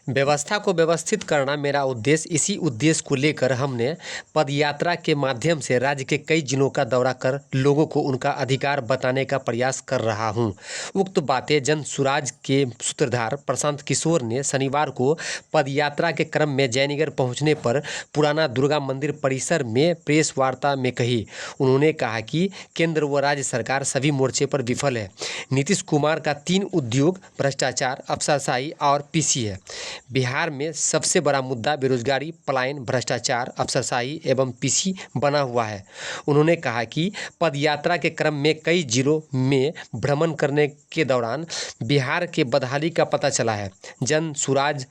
व्यवस्था को व्यवस्थित करना मेरा उद्देश्य। इसी उद्देश्य को लेकर हमने पदयात्रा के माध्यम से राज्य के कई जिलों का दौरा कर लोगों को उनका अधिकार बताने का प्रयास कर रहा हूं। उक्त बातें जन सुराज के सूत्रधार प्रशांत किशोर ने शनिवार को पदयात्रा के क्रम में जयनगर पहुंचने पर पुराना दुर्गा मंदिर परिसर में प्रेस वार्ता में कही। उन्होंने कहा कि केंद्र व राज्य सरकार सभी मोर्चे पर विफल है। नीतीश कुमार का 3 उद्योग भ्रष्टाचार, अफसरशाही और पीसी है। बिहार में सबसे बड़ा मुद्दा बेरोजगारी, पलायन, भ्रष्टाचार, अफसरशाही एवं पीसी बना हुआ है। उन्होंने कहा कि पदयात्रा के क्रम में कई जिलों में भ्रमण करने के दौरान बिहार के बदहाली का पता चला है। जन सुराज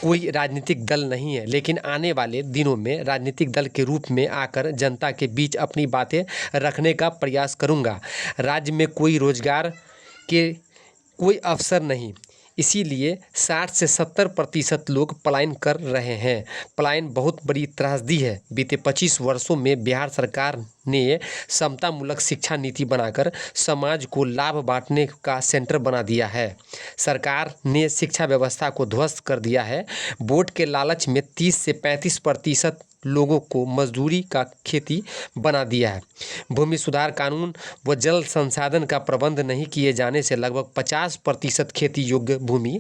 कोई राजनीतिक दल नहीं है, लेकिन आने वाले दिनों में राजनीतिक दल के रूप में आकर जनता के बीच अपनी बातें रखने का प्रयास करूंगा। राज्य में कोई रोजगार के कोई अवसर नहीं, इसीलिए 60 से 70% लोग पलायन कर रहे हैं। पलायन बहुत बड़ी त्रासदी है। बीते 25 वर्षों में बिहार सरकार ने समतामूलक शिक्षा नीति बनाकर समाज को लाभ बांटने का सेंटर बना दिया है। सरकार ने शिक्षा व्यवस्था को ध्वस्त कर दिया है। वोट के लालच में 30 से 35% लोगों को मजदूरी का खेती बना दिया है। भूमि सुधार कानून व जल संसाधन का प्रबंध नहीं किए जाने से लगभग 50% खेती योग्य भूमि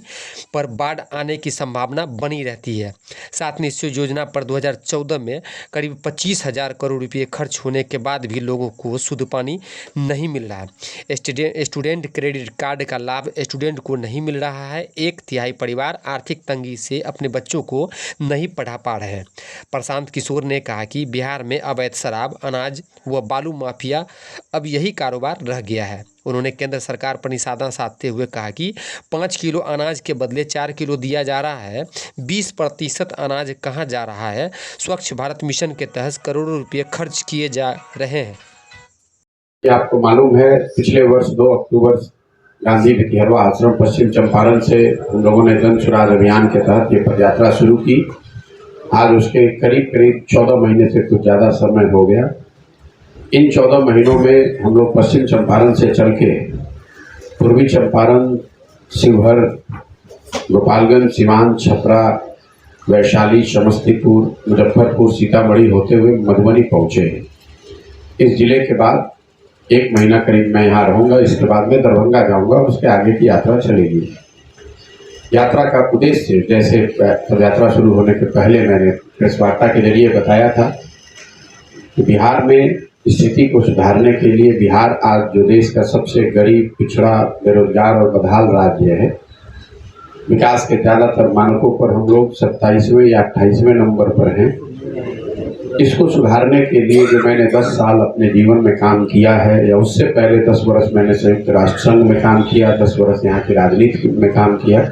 पर बाढ़ आने की संभावना बनी रहती है। 7 निश्चय योजना पर 2014 में करीब 25,000 करोड़ रुपये खर्च होने के बाद भी लोगों को शुद्ध पानी नहीं मिल रहा है। स्टूडेंट क्रेडिट कार्ड का लाभ स्टूडेंट को नहीं मिल रहा है। 1/3 परिवार आर्थिक तंगी से अपने बच्चों को नहीं पढ़ा पा रहे हैं। प्रशांत किशोर ने कहा कि बिहार में अवैध शराब, अनाज व बालू माफिया अब यही कारोबार रह गया है। उन्होंने केंद्र सरकार पर निशाना साधते हुए कहा कि 5 किलो अनाज के बदले 4 किलो दिया जा रहा है। 20% अनाज कहाँ जा रहा है? स्वच्छ भारत मिशन के तहत करोड़ों रुपये खर्च किए जा रहे हैं। आपको मालूम है, पिछले वर्ष 2 अक्टूबर गांधी भितिहरवा आश्रम पश्चिम चंपारण से हम लोगों ने जन सुराज अभियान के तहत ये पदयात्रा शुरू की। आज उसके करीब 14 महीने से कुछ ज़्यादा समय हो गया। इन 14 महीनों में हम लोग पश्चिम चंपारण से चल के पूर्वी चंपारण, शिवहर, गोपालगंज, सीवान, छपरा, वैशाली, समस्तीपुर, मुजफ्फरपुर, सीतामढ़ी होते हुए मधुबनी पहुँचे। इस जिले के बाद 1 महीना करीब मैं यहाँ रहूँगा। इसके बाद मैं दरभंगा जाऊँगा और उसके आगे की यात्रा चलेगी। यात्रा का उद्देश्य, जैसे पदयात्रा शुरू होने के पहले मैंने प्रेस वार्ता के जरिए बताया था कि बिहार में स्थिति को सुधारने के लिए बिहार आज जो देश का सबसे गरीब, पिछड़ा, बेरोजगार और बदहाल राज्य है, विकास के ज़्यादातर मानकों पर हम लोग 27वें या 28वें नंबर पर हैं। इसको सुधारने के लिए जो मैंने 10 साल अपने जीवन में काम किया है, या उससे पहले 10 वर्ष मैंने संयुक्त राष्ट्र संघ में काम किया, 10 वर्ष यहाँ की राजनीति में काम किया,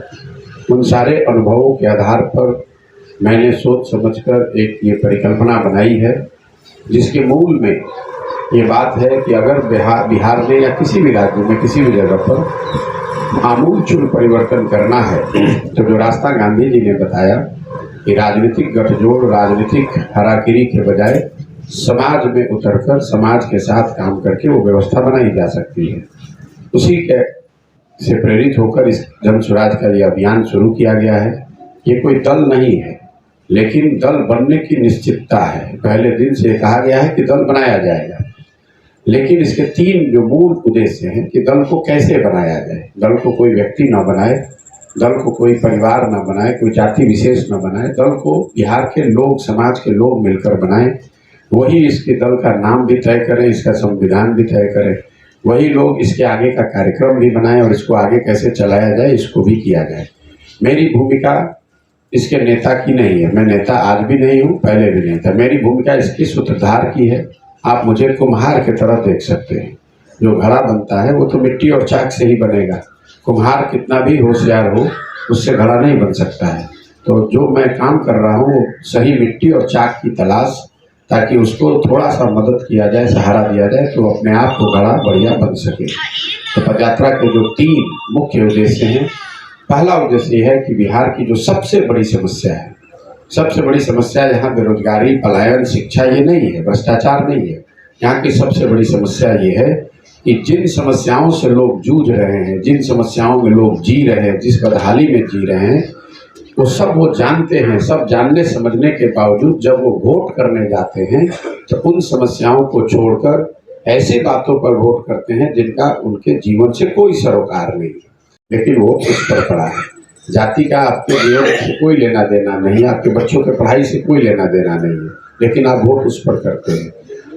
उन सारे अनुभवों के आधार पर मैंने सोच समझकर एक ये परिकल्पना बनाई है, जिसके मूल में ये बात है कि अगर बिहार में या किसी भी राज्य में किसी भी जगह पर आमूलचूल परिवर्तन करना है, तो जो रास्ता गांधी जी ने बताया कि राजनीतिक गठजोड़, राजनीतिक हराकिरी के बजाय समाज में उतरकर समाज के साथ काम करके वो व्यवस्था बनाई जा सकती है। उसी के से प्रेरित होकर इस जन सुराज का ये अभियान शुरू किया गया है। ये कोई दल नहीं है, लेकिन दल बनने की निश्चितता है। पहले दिन से कहा गया है कि दल बनाया जाएगा, लेकिन इसके 3 जो मूल उद्देश्य हैं कि दल को कैसे बनाया जाए। दल को कोई व्यक्ति न बनाए, दल को कोई परिवार न बनाए, कोई जाति विशेष न बनाए, दल को बिहार के लोग, समाज के लोग मिलकर बनाएं। वही इसके दल का नाम भी तय करें, इसका संविधान भी तय करें, वही लोग इसके आगे का कार्यक्रम भी बनाएं और इसको आगे कैसे चलाया जाए इसको भी किया जाए। मेरी भूमिका इसके नेता की नहीं है। मैं नेता आज भी नहीं हूँ, पहले भी नहीं था। मेरी भूमिका इसकी सूत्रधार की है। आप मुझे कुम्हार की तरह देख सकते हैं। जो घड़ा बनता है वो तो मिट्टी और चाक से ही बनेगा। कुम्हार कितना भी होशियार हो, उससे घड़ा नहीं बन सकता है। तो जो मैं काम कर रहा हूँ, सही मिट्टी और चाक की तलाश, ताकि उसको थोड़ा सा मदद किया जाए, सहारा दिया जाए, तो अपने आप को घड़ा बढ़िया बन सके। तो पदयात्रा के जो 3 मुख्य उद्देश्य हैं, पहला उद्देश्य यह है कि बिहार की जो सबसे बड़ी समस्या है, सबसे बड़ी समस्या यहाँ बेरोजगारी, पलायन, शिक्षा ये नहीं है, भ्रष्टाचार नहीं है। यहाँ की सबसे बड़ी समस्या ये है कि जिन समस्याओं से लोग जूझ रहे हैं, जिन समस्याओं में लोग जी रहे हैं, जिस बदहाली में जी रहे हैं, वो सब वो जानते हैं। सब जानने समझने के बावजूद जब वो वोट करने जाते हैं तो उन समस्याओं को छोड़कर ऐसी बातों पर वोट करते हैं जिनका उनके जीवन से कोई सरोकार नहीं है, लेकिन वोट उस पर पड़ा है। जाति का आपके जीवन से कोई लेना देना नहीं, आपके बच्चों के पढ़ाई से कोई लेना देना नहीं है, लेकिन आप वोट उस पर करते हैं।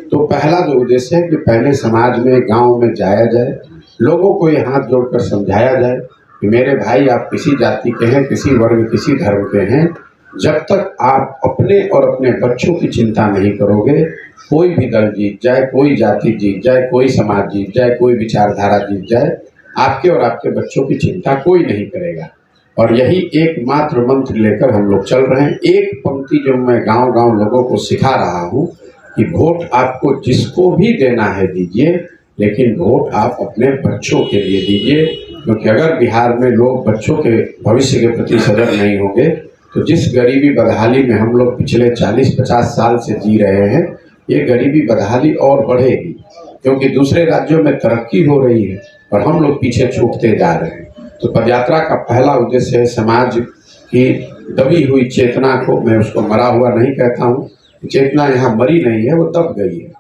तो पहला जो उद्देश्य है कि पहले समाज में, गांव में जाया जाए, लोगों को ये हाथ जोड़कर समझाया जाए कि मेरे भाई, आप किसी जाति के हैं, किसी वर्ग, किसी धर्म के हैं, जब तक आप अपने और अपने बच्चों की चिंता नहीं करोगे, कोई भी दल जीत जाए, कोई जाति जीत जाए, कोई समाज जीत जाए, कोई विचारधारा जीत जाए, आपके और आपके बच्चों की चिंता कोई नहीं करेगा। और यही एकमात्र मंत्र लेकर हम लोग चल रहे हैं। एक पंक्ति जो मैं गांव गांव लोगों को सिखा रहा हूं कि वोट आपको जिसको भी देना है दीजिए, लेकिन वोट आप अपने बच्चों के लिए दीजिए, क्योंकि अगर बिहार में लोग बच्चों के भविष्य के प्रति सजग नहीं होंगे तो जिस गरीबी बदहाली में हम लोग पिछले 40-50 साल से जी रहे हैं, ये गरीबी बदहाली और बढ़ेगी, क्योंकि दूसरे राज्यों में तरक्की हो रही है और हम लोग पीछे छूटते जा रहे हैं। तो पदयात्रा का पहला उद्देश्य है समाज की दबी हुई चेतना को, मैं उसको मरा हुआ नहीं कहता हूँ, चेतना यहाँ मरी नहीं है, वो दब गई है,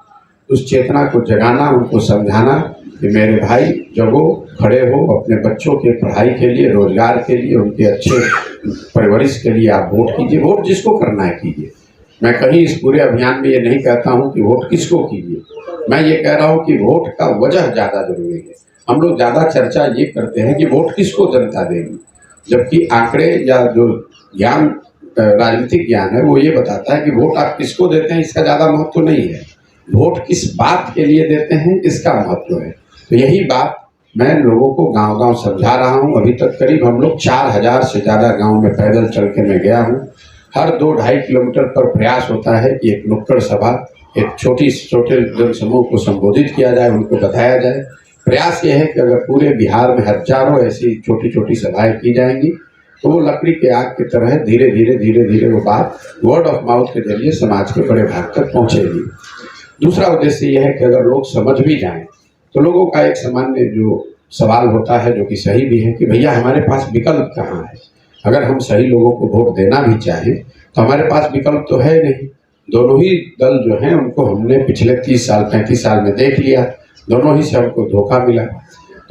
उस चेतना को जगाना, उनको समझाना कि मेरे भाई जगो, खड़े हो, अपने बच्चों के पढ़ाई के लिए, रोजगार के लिए, उनके अच्छे परवरिश के लिए आप वोट कीजिए। वोट जिसको करना है कीजिए। मैं कहीं इस पूरे अभियान में ये नहीं कहता हूँ कि वोट किसको कीजिए, मैं ये कह रहा हूँ कि वोट का वजह ज़्यादा जरूरी है। हम लोग ज़्यादा चर्चा ये करते हैं कि वोट किसको जनता देगी, जबकि आंकड़े या जो ज्ञान, राजनीतिक ज्ञान है, वो ये बताता है कि वोट आप किसको देते हैं इसका ज़्यादा महत्व नहीं है, वोट किस बात के लिए देते हैं इसका महत्व है। तो यही बात मैं लोगों को गांव गांव समझा रहा हूं। अभी तक करीब हम लोग 4000 से ज़्यादा गांव में पैदल चल के मैं गया हूं। हर 2-2.5 किलोमीटर पर प्रयास होता है कि एक नुक्कड़ सभा, एक छोटे जनसमूह को संबोधित किया जाए, उनको बताया जाए। प्रयास ये है कि अगर पूरे बिहार में हजारों ऐसी छोटी छोटी सभाएं की जाएंगी तो वो लकड़ी के आग की तरह धीरे धीरे वो बात वर्ड ऑफ माउथ के जरिए समाज के बड़े भाग तक पहुँचेगी। दूसरा उद्देश्य यह है कि अगर लोग समझ भी जाएं तो लोगों का एक सामान्य जो सवाल होता है, जो कि सही भी है, कि भैया हमारे पास विकल्प कहाँ है। अगर हम सही लोगों को वोट देना भी चाहें तो हमारे पास विकल्प तो है नहीं। दोनों ही दल जो हैं उनको हमने पिछले 30 साल 35 साल में देख लिया, दोनों ही से हमको धोखा मिला।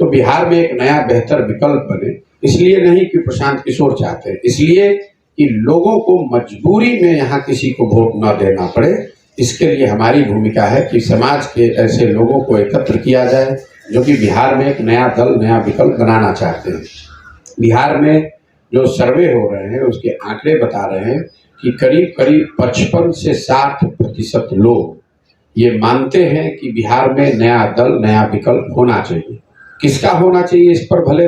तो बिहार में एक नया बेहतर विकल्प बने, इसलिए नहीं कि प्रशांत किशोर चाहते हैं, इसलिए कि लोगों को मजबूरी में यहाँ किसी को वोट न देना पड़े। इसके लिए हमारी भूमिका है कि समाज के ऐसे लोगों को एकत्र किया जाए जो कि बिहार में एक नया दल, नया विकल्प बनाना चाहते हैं। बिहार में जो सर्वे हो रहे हैं उसके आंकड़े बता रहे हैं कि करीब 55 से 60% लोग ये मानते हैं कि बिहार में नया दल, नया विकल्प होना चाहिए। किसका होना चाहिए इस पर भले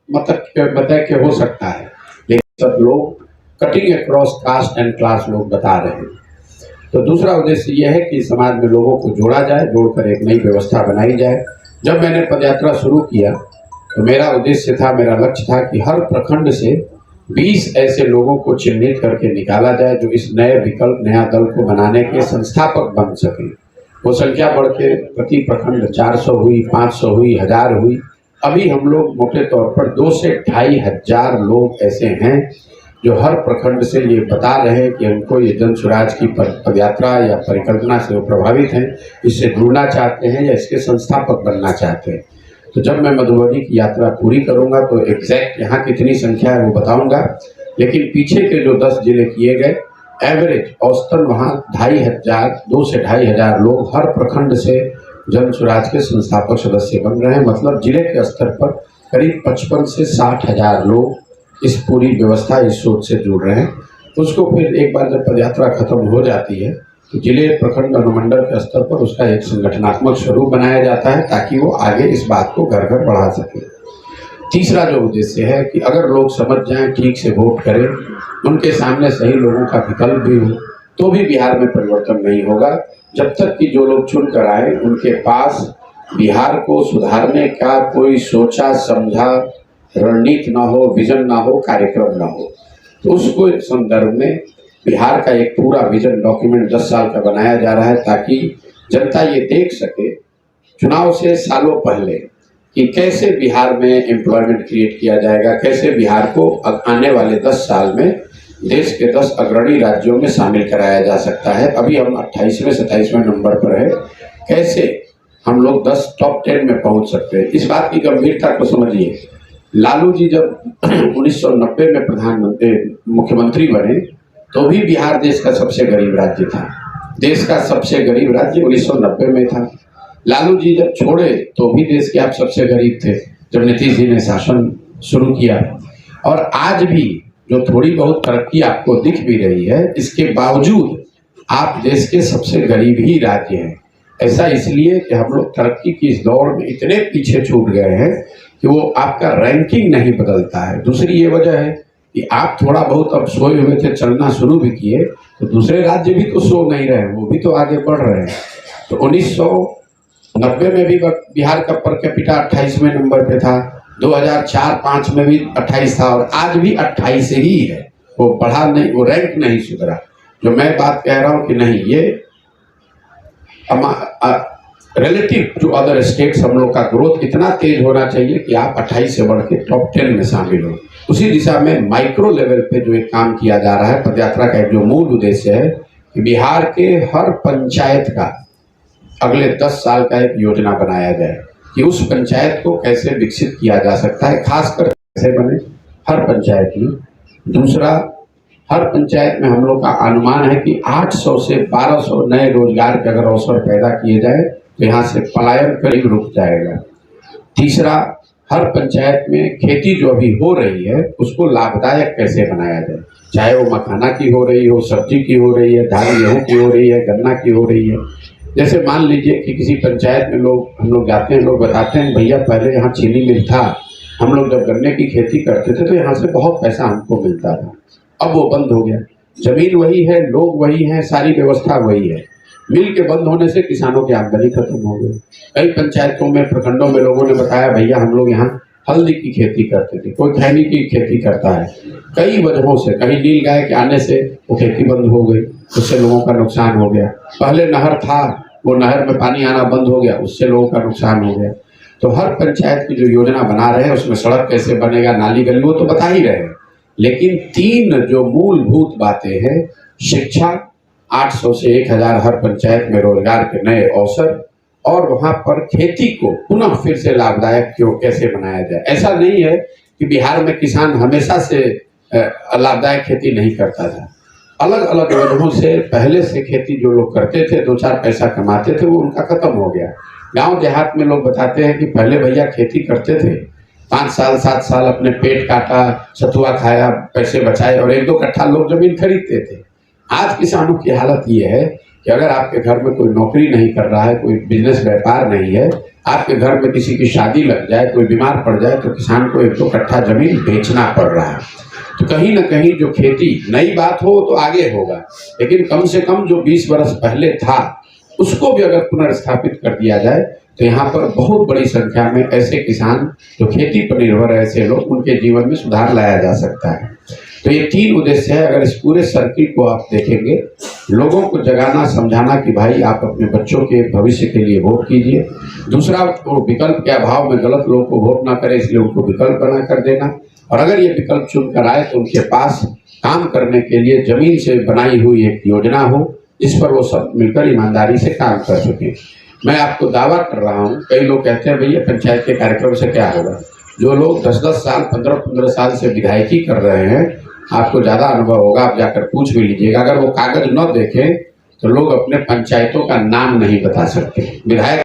मत के हो सकता है, लेकिन सब लोग cutting across cast and class लोग बता रहे हैं। तो दूसरा उद्देश्य यह है कि समाज में लोगों को जोड़ा जाए, जोड़कर एक नई व्यवस्था बनाई जाए। जब मैंने पदयात्रा शुरू किया तो मेरा उद्देश्य था, मेरा लक्ष्य था कि हर प्रखंड से 20 ऐसे लोगों को चिन्हित करके निकाला जाए जो इस नए विकल्प, नया दल को बनाने के संस्थापक बन सके। वो संख्या बढ़ के प्रति प्रखंड 400 हुई, 500 हुई, 1000 हुई। अभी हम लोग मोटे तौर पर 2 से 2.5 हजार लोग ऐसे हैं जो हर प्रखंड से ये बता रहे हैं कि उनको ये जन स्वराज की पदयात्रा या परिकल्पना से वो प्रभावित हैं, इससे जुड़ना चाहते हैं या इसके संस्थापक बनना चाहते हैं। तो जब मैं मधुबनी की यात्रा पूरी करूंगा तो एग्जैक्ट यहाँ कितनी संख्या है वो बताऊंगा, लेकिन पीछे के जो 10 जिले किए गए, एवरेज औसतन वहाँ 2 से 2.5 लोग हर प्रखंड से जन स्वराज के संस्थापक सदस्य बन रहे हैं। मतलब जिले के स्तर पर करीब 55 से 60 हजार लोग इस पूरी व्यवस्था, इस सोच से जुड़ रहे हैं। उसको फिर एक बार जब पदयात्रा खत्म हो जाती है तो जिले, प्रखंड, अनुमंडल के स्तर पर उसका एक संगठनात्मक स्वरूप बनाया जाता है ताकि वो आगे इस बात को घर घर बढ़ा सके। तीसरा जो उद्देश्य है कि अगर लोग समझ जाएं, ठीक से वोट करें, उनके सामने सही लोगों का विकल्प भी हो, तो भी बिहार में परिवर्तन नहीं होगा जब तक कि जो लोग चुन कर आए उनके पास बिहार को सुधारने का कोई सोचा समझा रणनीति ना हो, विजन ना हो, कार्यक्रम ना हो। तो उसको संदर्भ में बिहार का एक पूरा विजन डॉक्यूमेंट 10 साल का बनाया जा रहा है ताकि जनता ये देख सके चुनाव से सालों पहले कि कैसे बिहार में एम्प्लॉयमेंट क्रिएट किया जाएगा, कैसे बिहार को आने वाले 10 साल में देश के 10 अग्रणी राज्यों में शामिल कराया जा सकता है। अभी हम 28वें 27वें नंबर पर है, कैसे हम लोग 10 टॉप 10 में पहुंच सकते हैं। इस बात की गंभीरता को समझिए। लालू जी जब 1990 में प्रधानमंत्री मुख्यमंत्री बने तो भी बिहार देश का सबसे गरीब राज्य था। देश का सबसे गरीब राज्य 1990 में था। लालू जी जब छोड़े तो भी देश के आप सबसे गरीब थे जब नीतीश जी ने शासन शुरू किया। और आज भी जो थोड़ी बहुत तरक्की आपको दिख भी रही है, इसके बावजूद आप देश के सबसे गरीब ही राज्य हैं। ऐसा इसलिए कि हम लोग तरक्की की इस दौड़ में इतने पीछे छूट गए हैं कि वो आपका रैंकिंग नहीं बदलता है। दूसरी ये वजह है कि आप थोड़ा बहुत अब सोए हुए थे, चलना शुरू भी किए तो दूसरे राज्य भी तो सो नहीं रहे, वो भी तो आगे बढ़ रहे हैं। तो 1990 में भी बिहार का पर कैपिटा 28वें नंबर पे था, 2004-5 में भी 28 था और आज भी 28 ही है। वो बढ़ा नहीं, वो रैंक नहीं सुधरा। जो मैं बात कह रहा हूँ कि नहीं, ये रिलेटिव टू अदर स्टेट्स हम लोग का ग्रोथ इतना तेज होना चाहिए कि आप 28 से बढ़ के टॉप 10 में शामिल हो। उसी दिशा में माइक्रो लेवल पे जो एक काम किया जा रहा है, पदयात्रा का एक जो मूल उद्देश्य है कि बिहार के हर पंचायत का अगले 10 साल का एक योजना बनाया जाए कि उस पंचायत को कैसे विकसित किया जा सकता है, खासकर कैसे बने हर पंचायत में। दूसरा, हर पंचायत में हम लोग का अनुमान है कि 800 से 1200 नए रोजगार के अगर अवसर पैदा किए जाए तो यहाँ से पलायन करीब रुक जाएगा। तीसरा, हर पंचायत में खेती जो अभी हो रही है उसको लाभदायक कैसे बनाया जाए, चाहे वो मखाना की हो रही हो, सब्जी की हो रही है, धान गेहूँ की हो रही है, गन्ना की हो रही है। जैसे मान लीजिए कि किसी पंचायत में हम लोग जाते हैं, लोग बताते हैं भैया पहले यहाँ चीनी मिल था, हम लोग जब गन्ने की खेती करते थे तो यहाँ से बहुत पैसा हमको मिलता था, अब वो बंद हो गया। जमीन वही है, लोग वही हैं, सारी व्यवस्था वही है। मिल के बंद होने से किसानों की आमदनी खत्म हो गई। कई पंचायतों में, प्रखंडों में लोगों ने बताया भैया हम लोग यहाँ हल्दी की खेती करते थे, कोई खैनी की खेती करता है। कई वजहों से, कहीं नील गाय के आने से वो खेती बंद हो गई, उससे लोगों का नुकसान हो गया। पहले नहर था, वो नहर में पानी आना बंद हो गया, उससे लोगों का नुकसान हो गया। तो हर पंचायत की जो योजना बना रहे हैं उसमें सड़क कैसे बनेगा, नाली गली, वो तो बता ही रहे हैं। लेकिन 3 जो मूलभूत बातें हैं, शिक्षा, 800 से 1000 हर पंचायत में रोजगार के नए अवसर, और वहाँ पर खेती को पुनः फिर से लाभदायक क्यों कैसे बनाया जाए। ऐसा नहीं है कि बिहार में किसान हमेशा से लाभदायक खेती नहीं करता था। अलग अलग वजहों से पहले से खेती जो लोग करते थे, 2-4 पैसा कमाते थे, वो उनका खत्म हो गया। गांव देहात में लोग बताते हैं कि पहले भैया खेती करते थे, 5 साल 7 साल अपने पेट काटा, सतुआ खाया, पैसे बचाए और 1-2 कट्ठा लोग जमीन खरीदते थे। आज किसानों की हालत ये है कि अगर आपके घर में कोई नौकरी नहीं कर रहा है, कोई बिजनेस व्यापार नहीं है, आपके घर में किसी की शादी लग जाए, कोई बीमार पड़ जाए तो किसान को 1-2 कट्ठा जमीन बेचना पड़ रहा है। तो कहीं ना कहीं जो खेती नई बात हो तो आगे होगा, लेकिन कम से कम जो 20 वर्ष पहले था उसको भी अगर पुनर्स्थापित कर दिया जाए तो यहाँ पर बहुत बड़ी संख्या में ऐसे किसान जो खेती पर निर्भर है, ऐसे लोग, उनके जीवन में सुधार लाया जा सकता है। तो ये 3 उद्देश्य है। अगर इस पूरे सर्किट को आप देखेंगे, लोगों को जगाना, समझाना कि भाई आप अपने बच्चों के भविष्य के लिए वोट कीजिए। दूसरा, वो विकल्प के अभाव में गलत लोगों को वोट ना करें, इसलिए उनको विकल्प बना कर देना। और अगर ये विकल्प चुनकर आए तो उनके पास काम करने के लिए जमीन से बनाई हुई एक योजना हो जिस पर वो सब मिलकर ईमानदारी से काम कर सके। मैं आपको दावा कर रहा हूँ, कई लोग कहते हैं भैया पंचायत के कार्यक्रम से क्या होगा। जो लोग 10-10 साल, 15-15 साल से विधायकी कर रहे हैं, आपको ज़्यादा अनुभव होगा, आप जाकर पूछ भी लीजिएगा। अगर वो कागज न देखें तो लोग अपने पंचायतों का नाम नहीं बता सकते। विधायक